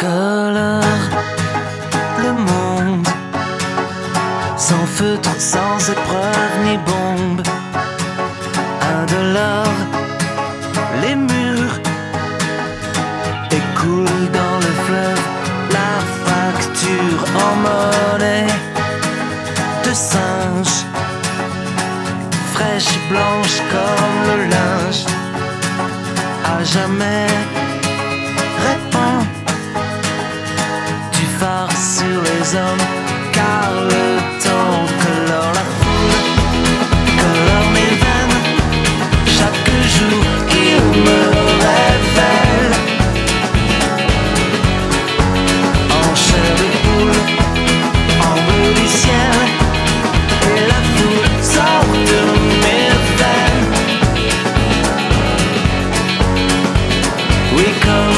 colore le monde, sans feutre, sans épreuve ni bombe, indolore les murs, écoule dans le fleuve la facture en monnaie de singe, fraîche blanche comme le linge, à jamais répand du phare sur les hommes, car le temps colore la foule, colore mes veines, chaque jour il me révèle en chair de poule, en bleu du ciel, et la foule sort de mes veines. We come